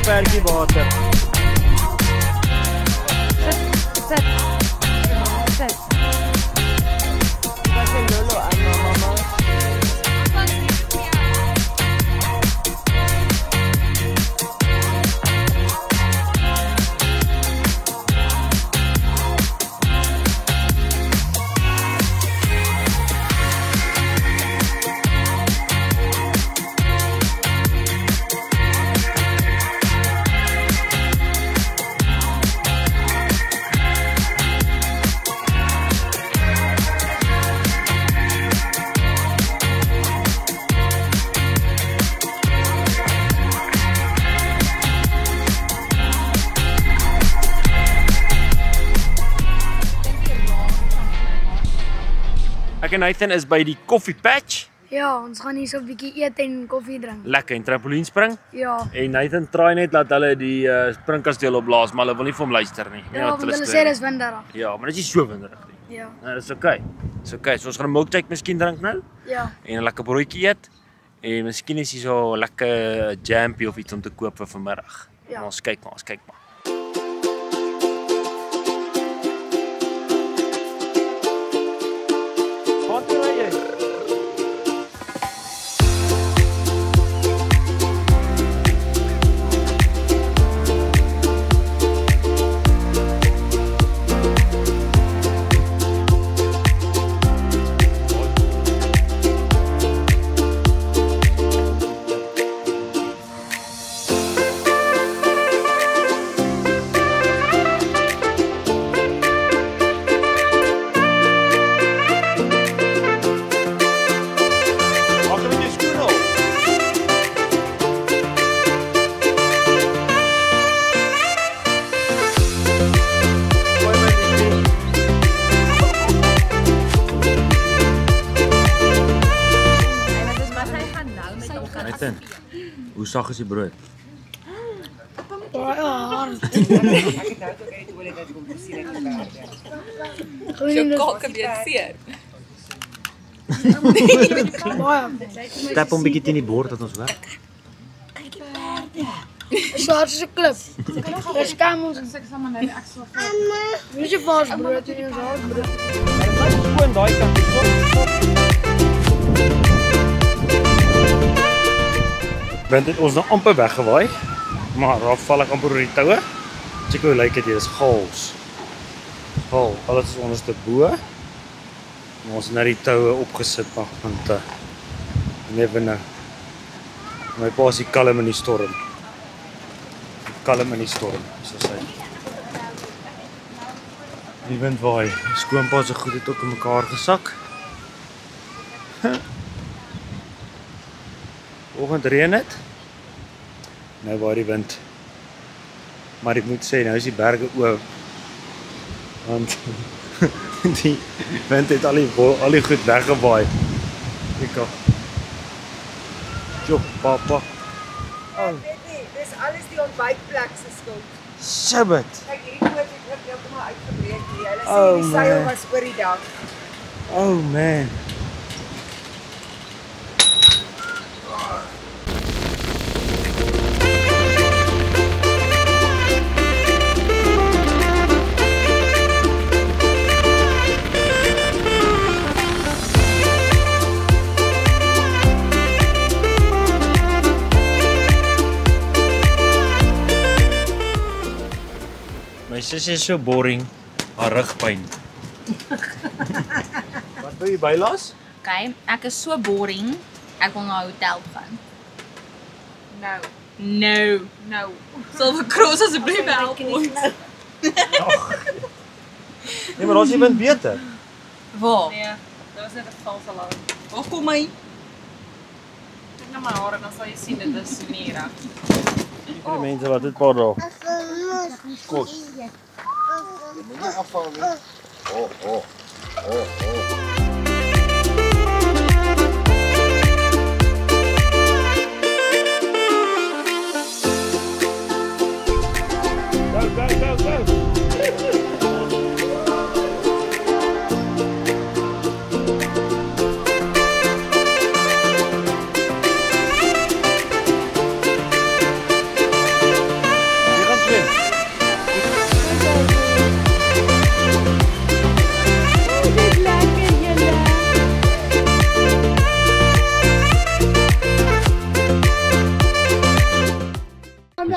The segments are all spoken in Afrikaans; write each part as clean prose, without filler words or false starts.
perkie water. Sit. Sit. Wat 'n lolo aan mamma. Ek en Nathan is by die Coffee Patch. Ja, ons gaan hier so 'n bietjie eet en koffie drink. Lekker en trampolien spring. Ja. En Nathan try net dat hulle die springkasteel opblaas, maar hulle wil nie vir hom luister nie. Ja, want hulle sê dis winderig. Ja, maar dit is nie so winderig nie. Ja. Nou, dis okay. Dis okay. So ons gaan 'n milkshake miskien drink nou Ja. en 'n lekker broodjie eet. En miskien is hier so 'n lekker jampie of iets om te koop vir vanmiddag. Ja. Maar ons kyk maar. Wat ry jy? Hoe sag is die brood? Baie hard. Ek het nou ook uit olie dat kom sien ek werk. Jou kalk het weer seer. Baie. Tap hom 'n bietjie teen die bord dat ons werk. Saar is 'n klip. Dis kom ons sê sommer net ek sal vir. Wie se vars brood en ons hard brood. Wat is skoon daai kant hier? Wind het ons nou amper weggewaai. Maar daar val ek amper oor die toue. Kyk hoe lyk dit hier, dis gaals. Gaal, alles is onderste bo. Maar ons het nou die toue opgesit maar want never know. My pa is kalm in die storm. Kalm in die storm, soos hy. Die wind waai. Skoonpa se goed het ook in mekaar gesak. Oggend reën dit. Nou waar die wind. Maar ek moet sê nou is die berge oop. Want die wind het al die goed weggewaai. Kyk op. Jo, papa. Oh, weet nie, dis alles die ontbytplek se skuld. Sabbat. Kyk hierdie poort het ook heeltemal uitgebreek hier. Hulle sê Oh, die seil man. was oor die dak. Oh man. My sussie is so boring, haar rugpyn. Wat wil jy bylaas? Okay, ek is so boring. Ek wil na 'n hotel gaan. No. Silver Cross asseblief help ons. Nee, maar ons iemand beter. Waar? Nee, dat was net 'n vals alarm. Waar kom hy? Kyk na my hare en dan sal jy sien dit is nie reg. Die mense wat dit paar dae. Kos. Moenie afval nie. Oh. Go.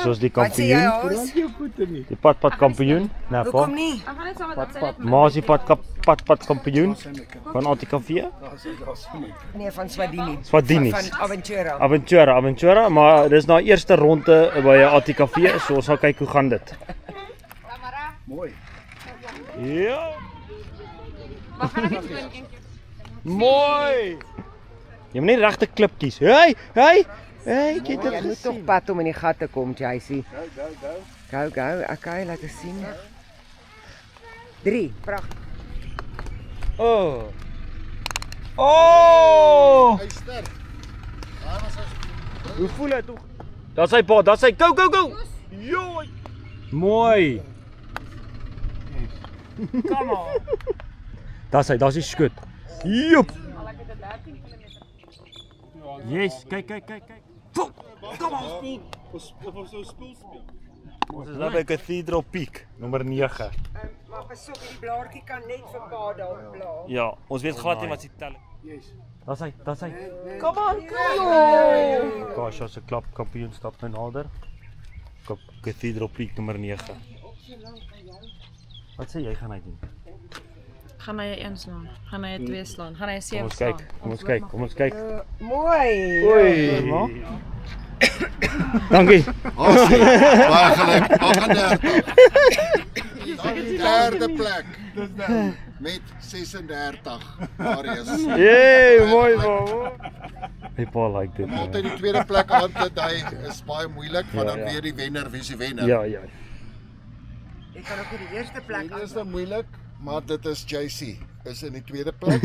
Soos die Wat sê jy, kampioen. Haas? Die padpad kampioen. Nee, pa. Hoekom nie? Ek gaan net saam met hom sê Maar is die padpad kampioen van Antikafee? Nee, van Swadini. Swadini. Van Aventura. Aventura, maar dis na eerste ronde by Antikafee, so ons sal kyk hoe gaan dit. Mooi. Ja. Wat gaan ek doen eentjie? Mooi. Jy moet net regte klip kies. Hey, jy het Jy dit moet toch pad om in die gat te kom, JC. Go. Okay, laat ons sien. 3, pragtig. Oh. Oh! Hy sterk. Hoe voel dit tog? Daar's hy pa, daar's hy. Go. Jooi. Mooi. Kom aan. Daar's die skoot. Joep. Yes, kyk. Kom aan. Ons is nou by Cathedral Peak, nommer 9. Maar pas op, die blaartjie kan net vir pa daar blaar. Ja, ons weet glad nie wat se tel. Yes. Daar's hy. Kom aan. Gosh, ons se klap kampioenskap nou nader. Cathedral Peak nommer 9. Wat sê jy gaan hy doen? Gaan hy 1 slaan? Gaan hy 2 slaan? Gaan hy 7 Kom ons slaan? kyk. Kom ons kyk. Mooi. Oei. Dankie. Baie geluk. 38. Derde plek. Met 36. Marius. Jee, mooi man. Hey pa like dit. Om altyd die tweede plek aan te dui is baie moeilik, want dan Ja. weet die wenner wie se wenner. Ja. Jy kan ook die eerste plek Dit is nou moeilik, maar dit is JC. Is in die tweede plek.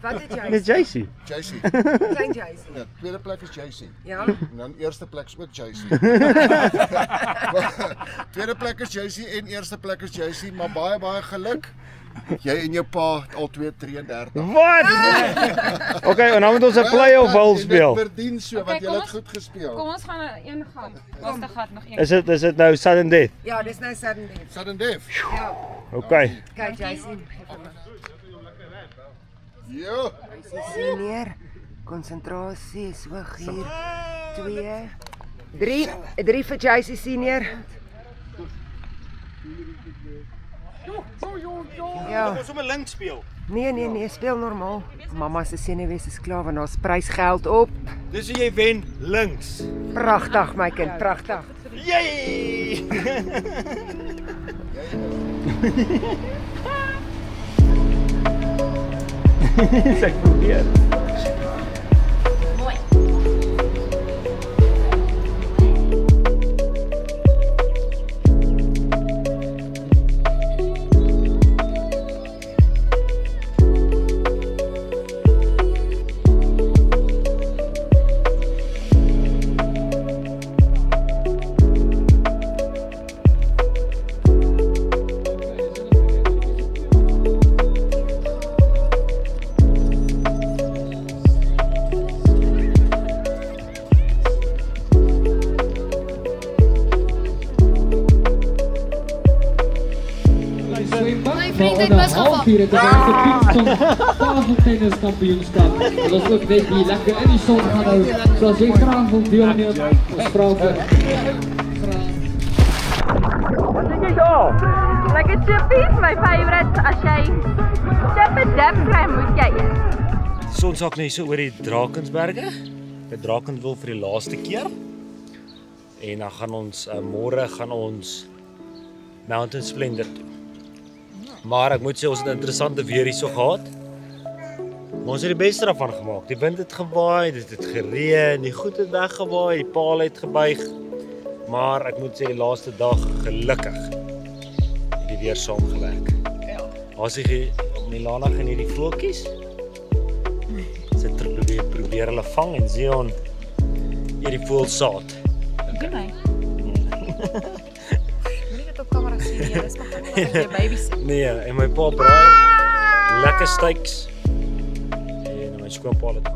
Wat het jy? Dis JC. JC. Klein JC. Ja, tweede plek is JC. Ja. En dan eerste plek is ook JC. Tweede plek is JC en eerste plek is JC, maar baie geluk. Jy en jou pa al 2:33. Wat? Okay, en dan moet ons 'n play-off wil speel. Dit verdien so, want Okay, jy kom het ons- goed gespeel. Kom ons gaan na 1 gat. Laaste gat nog 1. Is dit nou sudden death? Ja, dis nou sudden death. Sudden death. Ja. Okay. Kyk JC. Jo. Senior. Konsentrasie is hoog hier. 2 3 vir JC senior. Ja. Ons moet links speel. Nee, speel normaal. Mamma se senuwees is klaar want daar's prysgeld op. Dis hoe jy wen links. Pragtig my kind, pragtig. Yay! Sy probeer. Mooi. Mijn vriend heeft best gevat. Hier het de tafeltenniskampioenschap. Dat was ook net die lekker en die zon gaan ook. Zoals ik graag wil deelnemen als vrouwen. Wat dink jy daar? Lekker chippies, my favourite. As jy chip en dip kry, moet jy eet. Die son sak net so oor die Drakensberge. By Drakensberg vir die laaste keer. En dan gaan ons môre gaan ons Mountain Splendor toe. Maar ek moet sê ons het 'n interessante weer hierso gehad. Maar ons het die beste daarvan gemaak. Die wind het gewaai, dit het gereën, die goed het weggewaai, die paal het gebuig. Maar ek moet sê die laaste dag gelukkig het die weer saamgewerk. Ja. As jy Milana geniet die voeltjies. Sy probeer hulle vang en Zion eet die voelsaad. Doen my. Moenie dit op kamera sien nie. Dis maar gewoon dat jy babies sien. Nee, en my pa braai lekker steaks. En my skoonpa het